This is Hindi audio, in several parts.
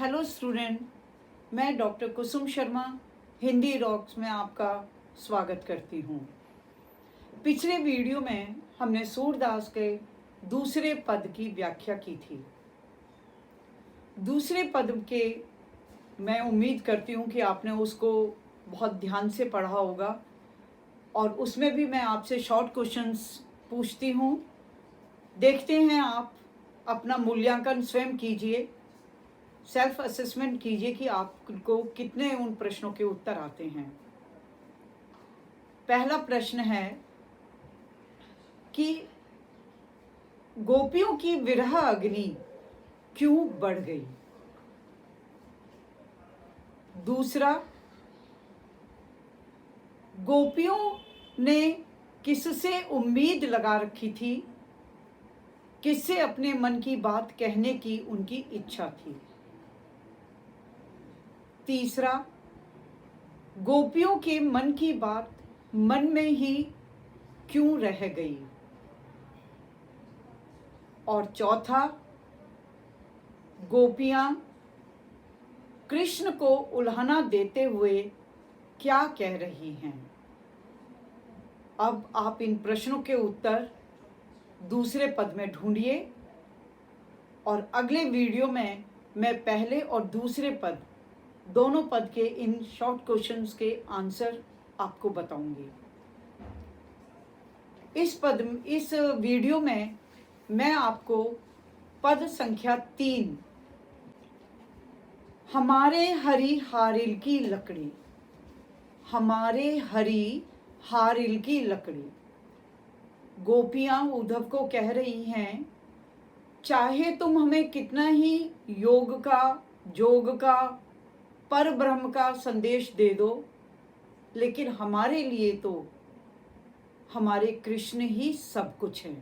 हेलो स्टूडेंट, मैं डॉक्टर कुसुम शर्मा हिंदी रॉक्स में आपका स्वागत करती हूँ। पिछले वीडियो में हमने सूरदास के दूसरे पद की व्याख्या की थी। दूसरे पद के मैं उम्मीद करती हूँ कि आपने उसको बहुत ध्यान से पढ़ा होगा और उसमें भी मैं आपसे शॉर्ट क्वेश्चंस पूछती हूँ। देखते हैं, आप अपना मूल्यांकन स्वयं कीजिए, सेल्फ असेसमेंट कीजिए कि आपको कितने उन प्रश्नों के उत्तर आते हैं। पहला प्रश्न है कि गोपियों की विरह अग्नि क्यों बढ़ गई। दूसरा, गोपियों ने किससे उम्मीद लगा रखी थी, किससे अपने मन की बात कहने की उनकी इच्छा थी। तीसरा, गोपियों के मन की बात मन में ही क्यों रह गई। और चौथा, गोपियां कृष्ण को उल्हाना देते हुए क्या कह रही हैं। अब आप इन प्रश्नों के उत्तर दूसरे पद में ढूंढिए और अगले वीडियो में मैं पहले और दूसरे पद दोनों पद के इन शॉर्ट क्वेश्चंस के आंसर आपको बताऊंगी। इस वीडियो में मैं आपको पद संख्या 3, हमारे हरि हारिल की लकड़ी, हमारे हरि हारिल की लकड़ी, गोपियां उद्धव को कह रही हैं, चाहे तुम हमें कितना ही योग का, जोग का, पर ब्रह्म का संदेश दे दो, लेकिन हमारे लिए तो हमारे कृष्ण ही सब कुछ है।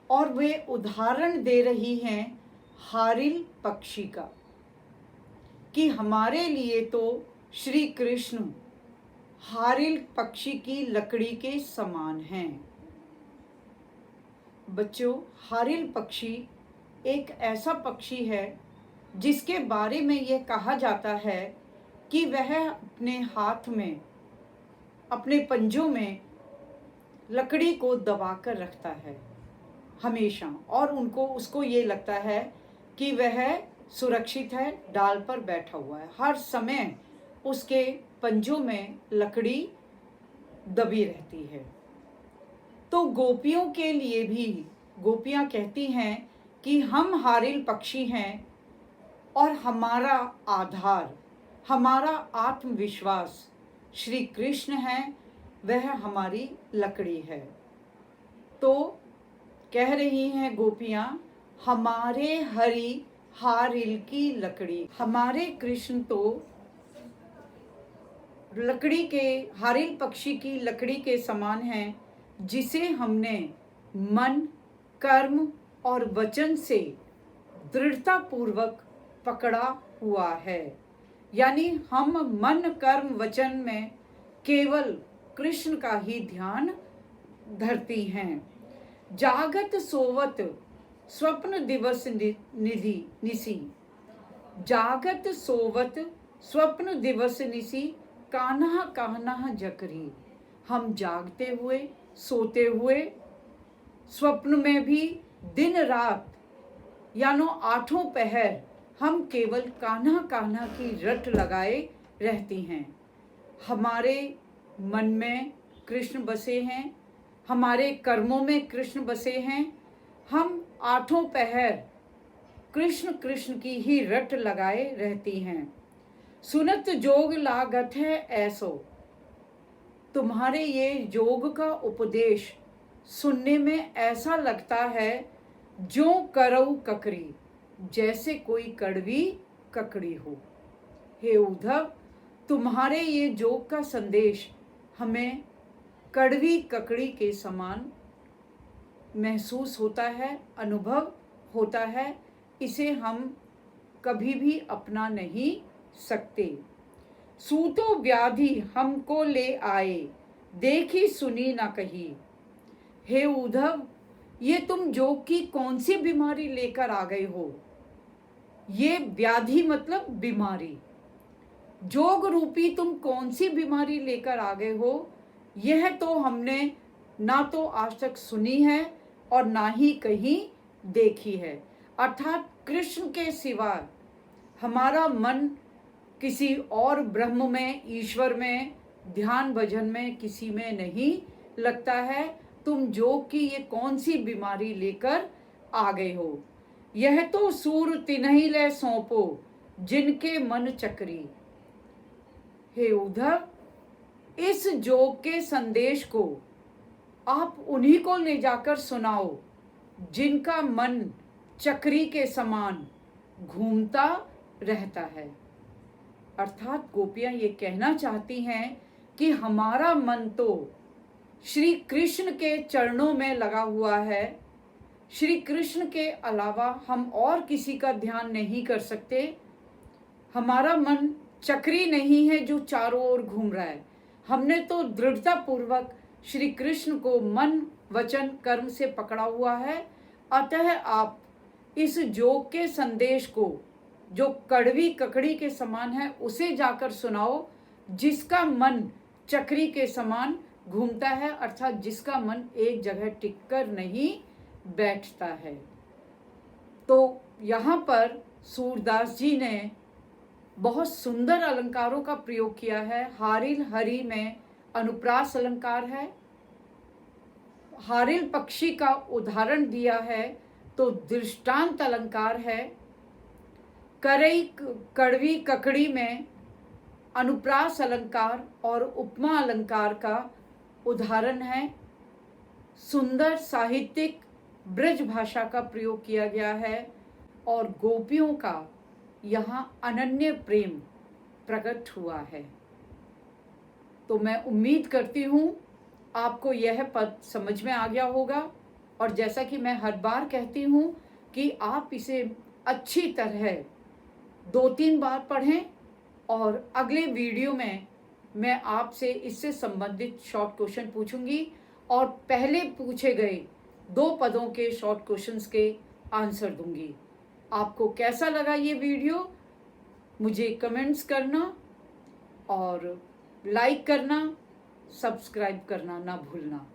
और वे उदाहरण दे रही हैं हारिल पक्षी का कि हमारे लिए तो श्री कृष्ण हारिल पक्षी की लकड़ी के समान हैं। बच्चों, हारिल पक्षी एक ऐसा पक्षी है जिसके बारे में यह कहा जाता है कि वह अपने हाथ में, अपने पंजों में लकड़ी को दबाकर रखता है हमेशा, और उसको ये लगता है कि वह सुरक्षित है, डाल पर बैठा हुआ है। हर समय उसके पंजों में लकड़ी दबी रहती है। तो गोपियों के लिए भी गोपियां कहती हैं कि हम हारिल पक्षी हैं और हमारा आधार, हमारा आत्मविश्वास श्री कृष्ण है, वह हमारी लकड़ी है। तो कह रही हैं गोपियां, हमारे हरि हारिल की लकड़ी, हमारे कृष्ण तो लकड़ी के, हारिल पक्षी की लकड़ी के समान हैं, जिसे हमने मन, कर्म और वचन से दृढ़ता पूर्वक पकड़ा हुआ है। यानी हम मन, कर्म, वचन में केवल कृष्ण का ही ध्यान धरती हैं। जागत सोवत स्वप्न दिवस निधि निसी, जागत सोवत स्वप्न दिवस निसी, कान्हा कान्हा जकरी। हम जागते हुए, सोते हुए, स्वप्न में भी, दिन रात, यानो आठों पहर हम केवल कान्हा कान्हा की रट लगाए रहती हैं। हमारे मन में कृष्ण बसे हैं, हमारे कर्मों में कृष्ण बसे हैं। हम आठों पहर कृष्ण कृष्ण की ही रट लगाए रहती हैं। सुनत जोग लागत है ऐसो, तुम्हारे ये जोग का उपदेश सुनने में ऐसा लगता है जो करऊ ककरी, जैसे कोई कड़वी ककड़ी हो। हे उद्धव, तुम्हारे ये जोग का संदेश हमें कड़वी ककड़ी के समान महसूस होता है, अनुभव होता है। इसे हम कभी भी अपना नहीं सकते। सूतो व्याधि हमको ले आए, देखी सुनी ना कही। हे उद्धव, ये तुम जोग की कौन सी बीमारी लेकर आ गए हो। ये व्याधि मतलब बीमारी। जोग रूपी तुम कौन सी बीमारी लेकर आ गए हो, यह तो हमने ना तो आज तक सुनी है और ना ही कहीं देखी है। अर्थात कृष्ण के सिवा हमारा मन किसी और ब्रह्म में, ईश्वर में, ध्यान भजन में किसी में नहीं लगता है। तुम जोग की ये कौन सी बीमारी लेकर आ गए हो। यह तो सूर तिन्हि ले सौंपो जिनके मन चक्री। हे उद्धव, इस जोग के संदेश को आप उन्हीं को ले जाकर सुनाओ जिनका मन चक्री के समान घूमता रहता है। अर्थात गोपियां ये कहना चाहती हैं कि हमारा मन तो श्री कृष्ण के चरणों में लगा हुआ है। श्री कृष्ण के अलावा हम और किसी का ध्यान नहीं कर सकते। हमारा मन चक्री नहीं है जो चारों ओर घूम रहा है। हमने तो दृढ़ता पूर्वक श्री कृष्ण को मन, वचन, कर्म से पकड़ा हुआ है। अतः आप इस जोग के संदेश को जो कड़वी ककड़ी के समान है उसे जाकर सुनाओ, जिसका मन चक्री के समान घूमता है, अर्थात जिसका मन एक जगह टिककर नहीं बैठता है। तो यहाँ पर सूरदास जी ने बहुत सुंदर अलंकारों का प्रयोग किया है। हारिल हरि में अनुप्रास अलंकार है। हारिल पक्षी का उदाहरण दिया है तो दृष्टांत अलंकार है। करई कड़वी ककड़ी में अनुप्रास अलंकार और उपमा अलंकार का उदाहरण है। सुंदर साहित्यिक ब्रज भाषा का प्रयोग किया गया है और गोपियों का यहाँ अनन्य प्रेम प्रकट हुआ है। तो मैं उम्मीद करती हूँ आपको यह पद समझ में आ गया होगा। और जैसा कि मैं हर बार कहती हूँ कि आप इसे अच्छी तरह 2-3 बार पढ़ें और अगले वीडियो में मैं आपसे इससे संबंधित शॉर्ट क्वेश्चन पूछूंगी और पहले पूछे गए 2 पदों के शॉर्ट क्वेश्चंस के आंसर दूंगी। आपको कैसा लगा ये वीडियो मुझे कमेंट्स करना और लाइक करना, सब्सक्राइब करना ना भूलना।